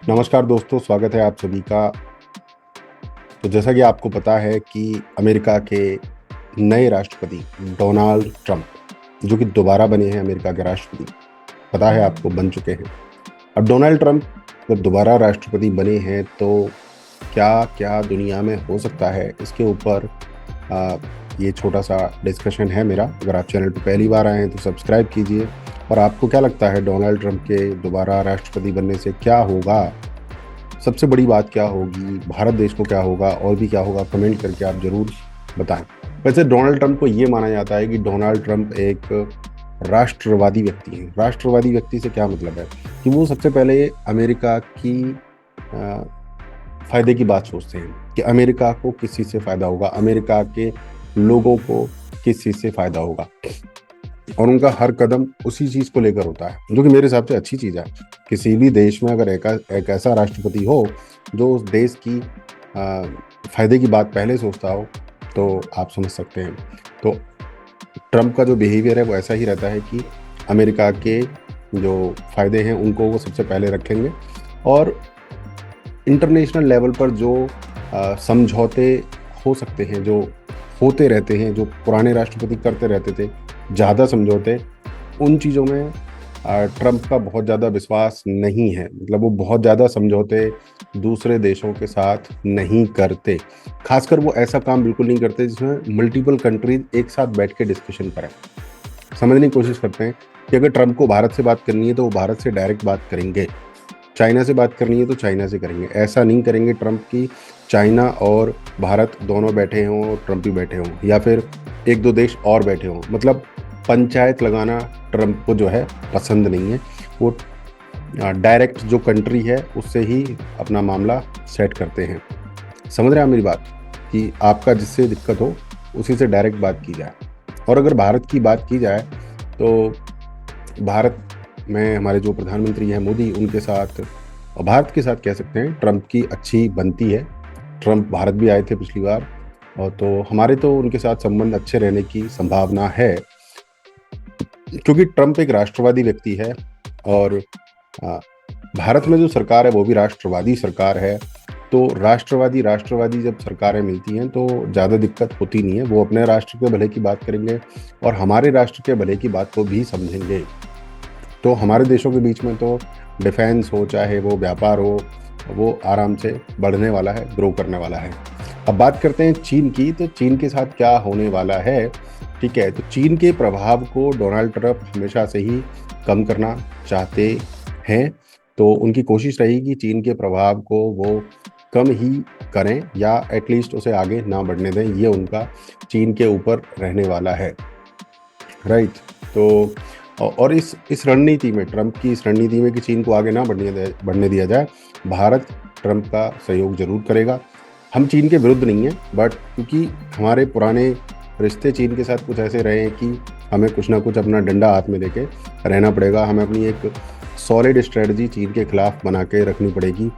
नमस्कार दोस्तों, स्वागत है आप सभी का। तो जैसा कि आपको पता है कि अमेरिका के नए राष्ट्रपति डोनाल्ड ट्रंप, जो कि दोबारा बने हैं अमेरिका के राष्ट्रपति, पता है आपको, बन चुके हैं। अब डोनाल्ड ट्रंप जब दोबारा राष्ट्रपति बने हैं तो क्या क्या दुनिया में हो सकता है, इसके ऊपर आ, ये छोटा सा डिस्कशन है मेरा। अगर आप चैनल पर पहली बार आए हैं तो सब्सक्राइब कीजिए। और आपको क्या लगता है डोनाल्ड ट्रंप के दोबारा राष्ट्रपति बनने से क्या होगा, सबसे बड़ी बात क्या होगी, भारत देश को क्या होगा और भी क्या होगा, कमेंट करके आप जरूर बताएं। वैसे डोनाल्ड ट्रंप को ये माना जाता है कि डोनाल्ड ट्रंप एक राष्ट्रवादी व्यक्ति हैं। राष्ट्रवादी व्यक्ति से क्या मतलब है कि वो सबसे पहले अमेरिका की फायदे की बात सोचते हैं कि अमेरिका को किस चीज़ से फायदा होगा, अमेरिका के लोगों को किस चीज़ से फायदा होगा, और उनका हर कदम उसी चीज को लेकर होता है, जो कि मेरे हिसाब से अच्छी चीज है। किसी भी देश में अगर एक ऐसा राष्ट्रपति हो जो उस देश की फायदे की बात पहले सोचता हो, तो आप समझ सकते हैं। तो ट्रंप का जो बिहेवियर है वो ऐसा ही रहता है कि अमेरिका के जो फायदे हैं उनको वो सबसे पहले रखेंगे, और इंटरनेशनल लेवल पर जो समझौते हो सकते हैं, जो होते रहते हैं, जो पुराने राष्ट्रपति करते रहते थे ज़्यादा समझौते, उन चीज़ों में ट्रंप का बहुत ज़्यादा विश्वास नहीं है। मतलब वो बहुत ज़्यादा समझौते दूसरे देशों के साथ नहीं करते। खासकर वो ऐसा काम बिल्कुल नहीं करते जिसमें मल्टीपल कंट्रीज एक साथ बैठ के डिस्कशन करें। समझने की कोशिश करते हैं कि अगर ट्रंप को भारत से बात करनी है तो वो भारत से डायरेक्ट बात करेंगे, चाइना से बात करनी है तो चाइना से करेंगे। ऐसा नहीं करेंगे ट्रंप की चाइना और भारत दोनों बैठे हों और ट्रंप ही बैठे हों, या फिर एक दो देश और बैठे हों। मतलब पंचायत लगाना ट्रंप को जो है पसंद नहीं है। वो डायरेक्ट जो कंट्री है उससे ही अपना मामला सेट करते हैं। समझ रहे हैं आप मेरी बात, कि आपका जिससे दिक्कत हो उसी से डायरेक्ट बात की जाए। और अगर भारत की बात की जाए तो भारत में हमारे जो प्रधानमंत्री हैं मोदी, उनके साथ और भारत के साथ कह सकते हैं ट्रंप की अच्छी बनती है। ट्रंप भारत भी आए थे पिछली बार, और तो हमारे तो उनके साथ संबंध अच्छे रहने की संभावना है, क्योंकि ट्रंप एक राष्ट्रवादी व्यक्ति है। और भारत में जो सरकार है वो भी राष्ट्रवादी सरकार है। तो राष्ट्रवादी राष्ट्रवादी जब सरकारें मिलती हैं तो ज़्यादा दिक्कत होती नहीं है। वो अपने राष्ट्र के भले की बात करेंगे और हमारे राष्ट्र के भले की बात को भी समझेंगे। तो हमारे देशों के बीच में तो डिफेंस हो, चाहे वो व्यापार हो, वो आराम से बढ़ने वाला है, ग्रो करने वाला है। अब बात करते हैं चीन की। तो चीन के साथ क्या होने वाला है, ठीक है। तो चीन के प्रभाव को डोनाल्ड ट्रंप हमेशा से ही कम करना चाहते हैं। तो उनकी कोशिश रहेगी कि चीन के प्रभाव को वो कम ही करें, या एटलीस्ट उसे आगे ना बढ़ने दें। ये उनका चीन के ऊपर रहने वाला है, राइट। तो और इस रणनीति में, ट्रंप की इस रणनीति में कि चीन को आगे ना बढ़ने दिया जाए, भारत ट्रंप का सहयोग जरूर करेगा। हम चीन के विरुद्ध नहीं हैं, बट क्योंकि हमारे पुराने रिश्ते चीन के साथ कुछ ऐसे रहे हैं कि हमें कुछ ना कुछ अपना डंडा हाथ में लेके रहना पड़ेगा। हमें अपनी एक सॉलिड स्ट्रेटजी चीन के खिलाफ बना के रखनी पड़ेगी।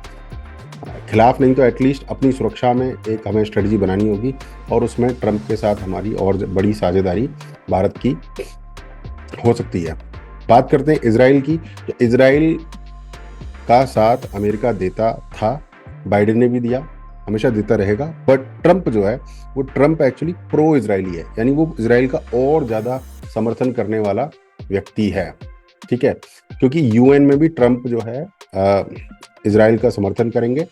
खिलाफ नहीं तो एटलीस्ट अपनी सुरक्षा में एक हमें स्ट्रेटजी बनानी होगी, और उसमें ट्रंप के साथ हमारी और बड़ी साझेदारी भारत की हो सकती है। बात करते हैं इजराइल की। तो इजराइल का साथ अमेरिका देता था, बाइडेन ने भी दिया, हमेशा देता रहेगा। बट ट्रंप जो है वो ट्रंप एक्चुअली प्रो इजरायली है, यानी वो इजराइल का और ज़्यादा समर्थन करने वाला व्यक्ति है, ठीक है। क्योंकि यूएन में भी ट्रंप जो है इजराइल का समर्थन करेंगे,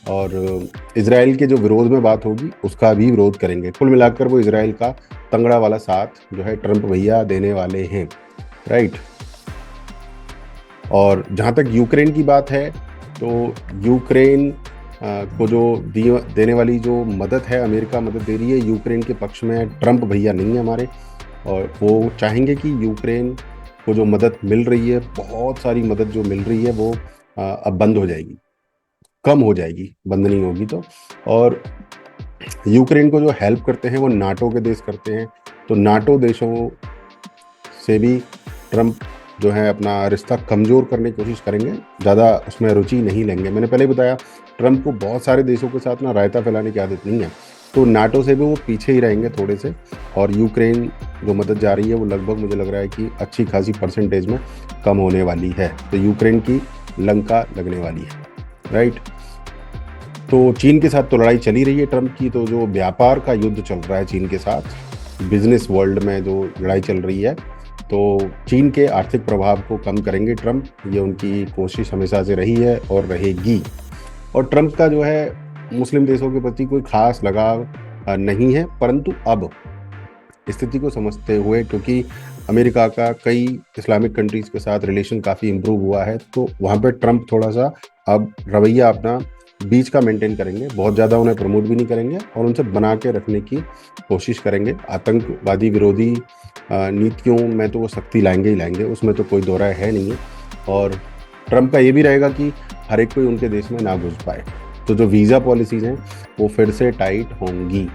और इजराइल के जो विरोध में बात होगी उसका भी विरोध करेंगे। कुल मिलाकर वो इजराइल का तंगड़ा वाला साथ जो है ट्रंप भैया देने वाले हैं, राइट। और जहाँ तक यूक्रेन की बात है, तो यूक्रेन को जो देने वाली जो मदद है, अमेरिका मदद दे रही है यूक्रेन के पक्ष में। ट्रंप भैया नहीं है हमारे, और वो चाहेंगे कि यूक्रेन को जो मदद मिल रही है, बहुत सारी मदद जो मिल रही है, वो अब बंद हो जाएगी, कम हो जाएगी, बंद नहीं होगी। तो और यूक्रेन को जो हेल्प करते हैं वो नाटो के देश करते हैं। तो नाटो देशों से भी ट्रंप जो है अपना रिश्ता कमज़ोर करने की कोशिश करेंगे, ज़्यादा उसमें रुचि नहीं लेंगे। मैंने पहले बताया ट्रंप को बहुत सारे देशों के साथ ना रायता फैलाने की आदत नहीं है, तो नाटो से भी वो पीछे ही रहेंगे थोड़े से। और यूक्रेन जो मदद जा रही है वो लगभग मुझे लग रहा है कि अच्छी खासी परसेंटेज में कम होने वाली है। तो यूक्रेन की लंका लगने वाली है। राइट। तो चीन के साथ तो लड़ाई चली रही है ट्रम्प की, तो जो व्यापार का युद्ध चल रहा है चीन के साथ, बिजनेस वर्ल्ड में जो लड़ाई चल रही है, तो चीन के आर्थिक प्रभाव को कम करेंगे ट्रम्प। ये उनकी कोशिश हमेशा से रही है और रहेगी। और ट्रम्प का जो है मुस्लिम देशों के प्रति कोई खास लगाव नहीं है, परंतु अब स्थिति को समझते हुए, क्योंकि अमेरिका का कई इस्लामिक कंट्रीज के साथ रिलेशन काफ़ी इम्प्रूव हुआ है, तो वहाँ पे ट्रम्प थोड़ा सा अब रवैया अपना बीच का मेंटेन करेंगे, बहुत ज़्यादा उन्हें प्रमोट भी नहीं करेंगे और उनसे बना के रखने की कोशिश करेंगे। आतंकवादी विरोधी नीतियों में तो वो सख्ती लाएंगे ही लाएंगे, उसमें तो कोई दो राय है नहीं है। और ट्रम्प का ये भी रहेगा कि हर एक कोई उनके देश में ना घुस पाए। तो जो वीज़ा पॉलिसीज़ हैं वो फिर से टाइट होंगी।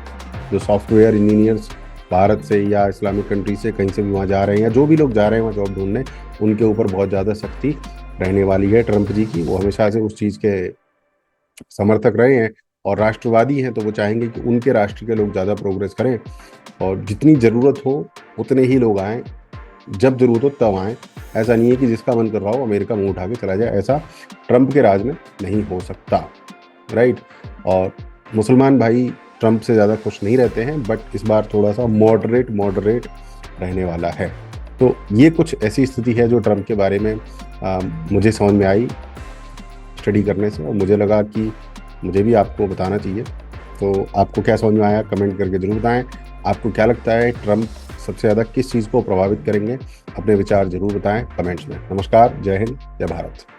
जो सॉफ्टवेयर इंजीनियर्स भारत से या इस्लामिक कंट्री से कहीं से भी वहाँ जा रहे हैं, या जो भी लोग जा रहे हैं वहाँ जॉब ढूंढने, उनके ऊपर बहुत ज़्यादा सख्ती रहने वाली है ट्रम्प जी की। वो हमेशा से उस चीज़ के समर्थक रहे हैं और राष्ट्रवादी हैं, तो वो चाहेंगे कि उनके राष्ट्र के लोग ज़्यादा प्रोग्रेस करें और जितनी ज़रूरत हो उतने ही लोग आएँ, जब ज़रूरत हो तब आएँ। ऐसा नहीं है कि जिसका मन कर रहा हो अमेरिका मुँह उठा के चला जाए, ऐसा ट्रम्प के राज में नहीं हो सकता, राइट। और मुसलमान भाई ट्रम्प से ज़्यादा खुश नहीं रहते हैं, बट इस बार थोड़ा सा मॉडरेट रहने वाला है। तो ये कुछ ऐसी स्थिति है जो ट्रम्प के बारे में मुझे समझ में आई स्टडी करने से, और मुझे लगा कि मुझे भी आपको बताना चाहिए। तो आपको क्या समझ में आया कमेंट करके ज़रूर बताएं। आपको क्या लगता है ट्रम्प सबसे ज़्यादा किस चीज़ को प्रभावित करेंगे? अपने विचार ज़रूर बताएं कमेंट्स में। नमस्कार, जय हिंद, जय भारत।